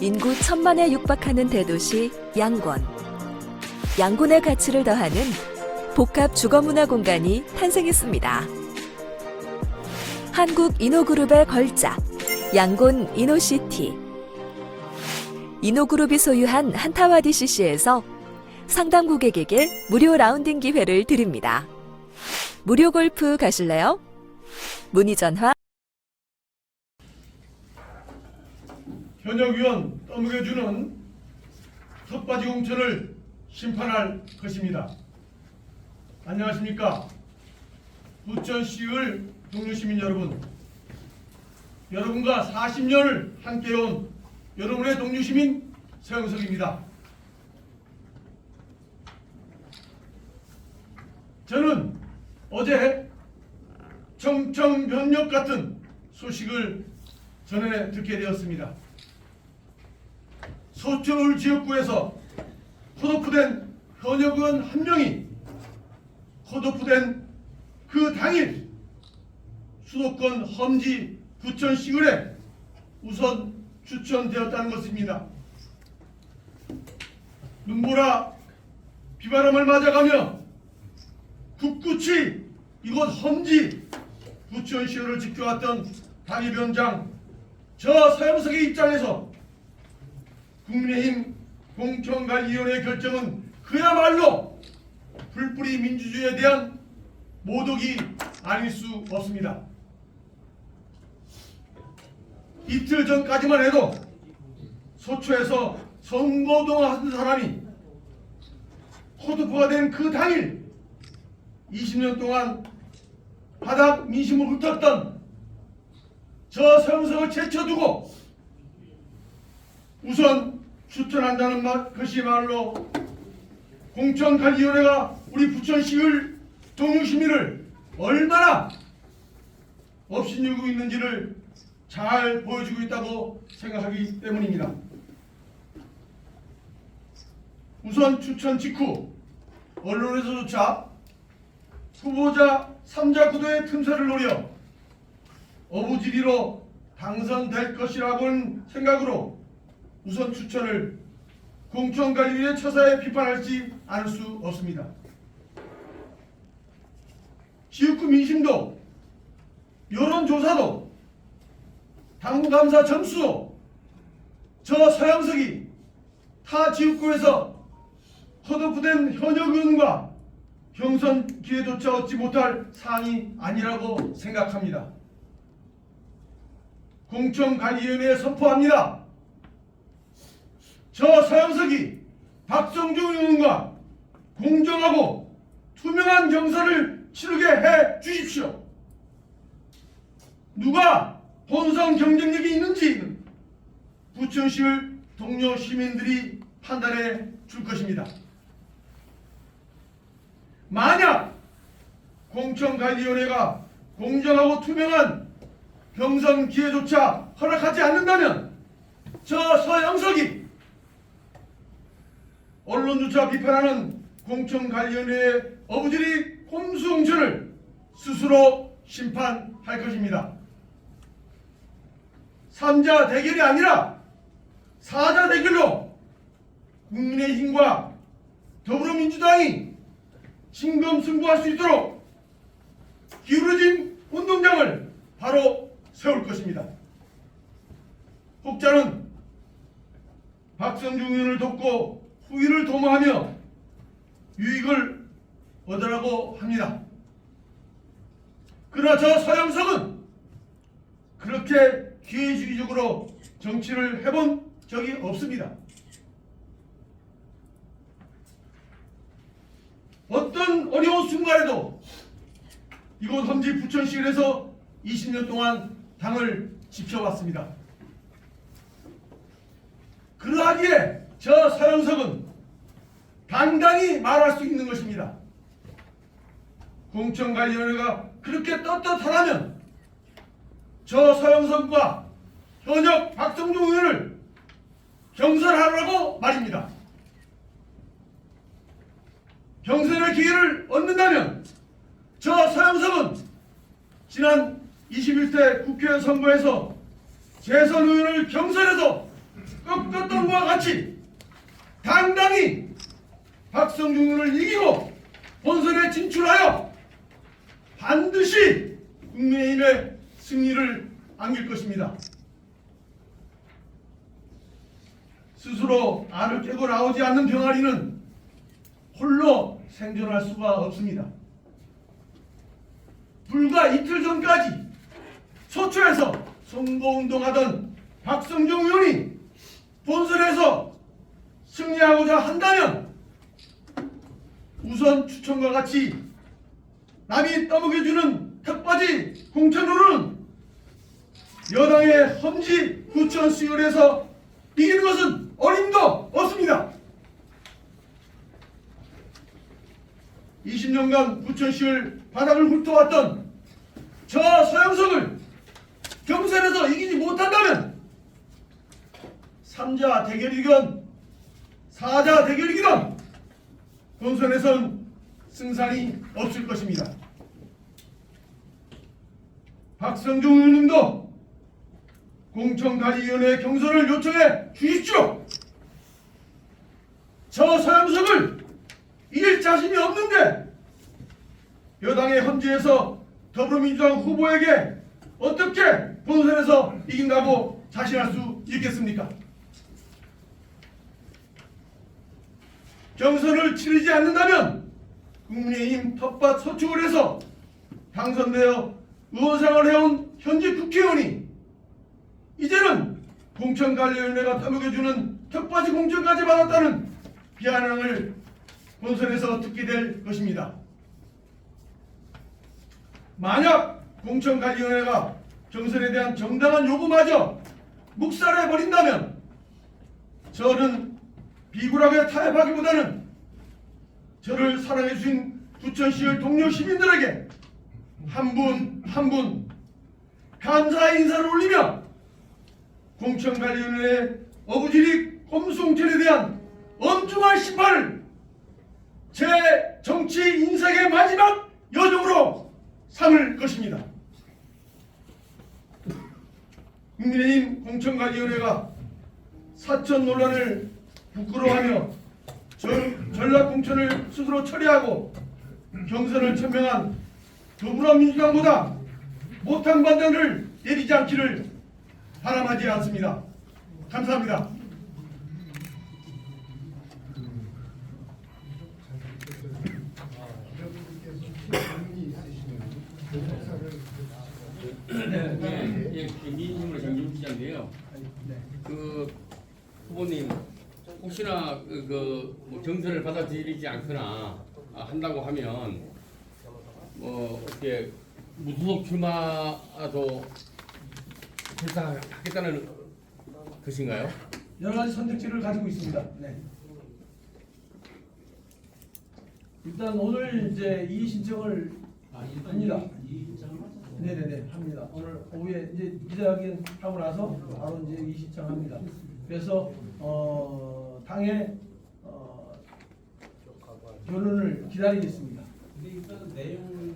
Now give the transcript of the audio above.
인구 1,000만에 육박하는 대도시 양곤. 양곤의 가치를 더하는 복합 주거문화 공간이 탄생했습니다. 한국인호그룹의 걸작, 양곤 이노시티. 이노그룹이 소유한 한타와디 CC에서 상담 고객에게 무료 라운딩 기회를 드립니다. 무료 골프 가실래요? 문의 전화 현역위원 떠먹여주는 텃바지 공천을 심판할 것입니다. 안녕하십니까. 부천시의 동료시민 여러분, 여러분과 40년을 함께해온 여러분의 동료시민 서영석입니다. 저는 어제 청천벽력 같은 소식을 전해 듣게 되었습니다. 서초울 지역구에서 컷오프된 현역의원 한 명이 컷오프된 그 당일 수도권 험지 부천시의회 우선 추천되었다는 것입니다. 눈보라 비바람을 맞아가며 굳굳이 이곳 험지 부천시의회를 지켜왔던 당위원장 저 서영석의 입장에서 국민의힘 공천관리위원회의 결정은 그야말로 불뿌리 민주주의에 대한 모독이 아닐 수 없습니다. 이틀 전까지만 해도 소초에서 선거동하던 사람이 컷오프가 된 그 당일 20년 동안 바닥 민심을 훑었던 저 서영석을 제쳐두고 우선 추천한다는 것이 말로 공천관리위원회가 우리 부천시의 동료시민을 얼마나 업신여기고 있는지를 잘 보여주고 있다고 생각하기 때문입니다. 우선 추천 직후 언론에서조차 후보자 3자 구도의 틈새를 노려 어부지리로 당선될 것이라고는 생각으로 우선 추천을 공천관리위원회 처사에 비판하지 않을 수 없습니다. 지역구 민심도 여론조사도 당감사 점수도 저 서영석이 타 지역구에서 컷오프된 현역 의원과 경선 기회조차 얻지 못할 사항이 아니라고 생각합니다. 공천관리위원회에 선포합니다. 저 서영석이 박성중 의원과 공정하고 투명한 경선을 치르게 해 주십시오. 누가 본선 경쟁력이 있는지 부천시의 동료 시민들이 판단해 줄 것입니다. 만약 공천관리위원회가 공정하고 투명한 경선 기회조차 허락하지 않는다면 저 서영석이 언론조차 비판하는 공천관리위원회의 어부지리 꼼수공천을 스스로 심판할 것입니다. 3자 대결이 아니라 4자 대결로 국민의힘과 더불어민주당이 진검승부할 수 있도록 기울어진 운동장을 바로 세울 것입니다. 혹자는 박성중 의원을 돕고 후위를 도모하며 유익을 얻으라고 합니다. 그러나 저 서영석은 그렇게 기회주의적으로 정치를 해본 적이 없습니다. 어떤 어려운 순간에도 이곳 험지 부천시에서 20년 동안 당을 지켜왔습니다. 그러하기에 저 서영석은 당당히 말할 수 있는 것입니다. 공천관리위원회가 그렇게 떳떳하다면 저 서영석과 현역 박성중 의원을 경선하라고 말입니다. 경선의 기회를 얻는다면 저 서영석은 지난 21대 국회 선거에서 재선 의원을 경선해서 꺾어 다음과 같이 당당히 박성중 의원을 이기고 본선에 진출하여 반드시 국민의힘의 승리를 안길 것입니다. 스스로 알을 깨고 나오지 않는 병아리는 홀로 생존할 수가 없습니다. 불과 이틀 전까지 소초에서 선거운동하던 박성중 의원이 본선에서 승리하고자 한다면 우선 추천과 같이 남이 떠먹여주는 턱받이 공천으로는 여당의 험지 구천시의회에서 이기는 것은 어림도 없습니다. 20년간 부천시를 바닥을 훑어왔던 저 서영석을 경선에서 이기지 못한다면 3자 대결이건 4자 대결이건 본선에선 승산이 없을 것입니다. 박성중 의원님도 공천관리위원회 경선을 요청해 주십시오. 저 서영석을 이길 자신이 없는데 여당의 헌지에서 더불어민주당 후보에게 어떻게 본선에서 이긴다고 자신할 수 있겠습니까? 경선을 치르지 않는다면 국민의힘 텃밭 서축을 해서 당선되어 의원생활을 해온 현직 국회의원이 이제는 공천관리위원회가 떠먹여주는 텃밭이 공천까지 받았다는 비아냥을 본선에서 듣게 될 것입니다. 만약 공천관리위원회가 경선에 대한 정당한 요구마저 묵살해버린다면 저는 비굴하게 타협하기보다는 저를 사랑해주신 부천시의 동료 시민들에게 한 분 한 분 감사의 인사를 올리며 공천관리위원회의 어부지리 꼼수홍천에 대한 엄중한 심판을 제 정치 인생의 마지막 여정으로 삼을 것입니다. 국민의힘 공천관리위원회가 사천 논란을 부끄러워하며 전략공천을 스스로 처리하고 경선을 천명한 더불어민주당보다 못한 판단을 내리지 않기를 바람하지 않습니다. 감사합니다. 민주힘으로 정진욱 기자인데요. 후보님 혹시나 뭐 경선을 받아들이지 않거나 한다고 하면 뭐 어떻게 무소속 출마도 결사하겠다는 것인가요? 여러 가지 선택지를 가지고 있습니다. 네. 일단 오늘 이제 이의 신청을 합니다. 네네네 합니다. 오늘 오후에 이제 기자회견 하고 나서 바로 이제 이의 신청합니다. 그래서 당의 결론을 기다리겠습니다. 근데 일단 내용을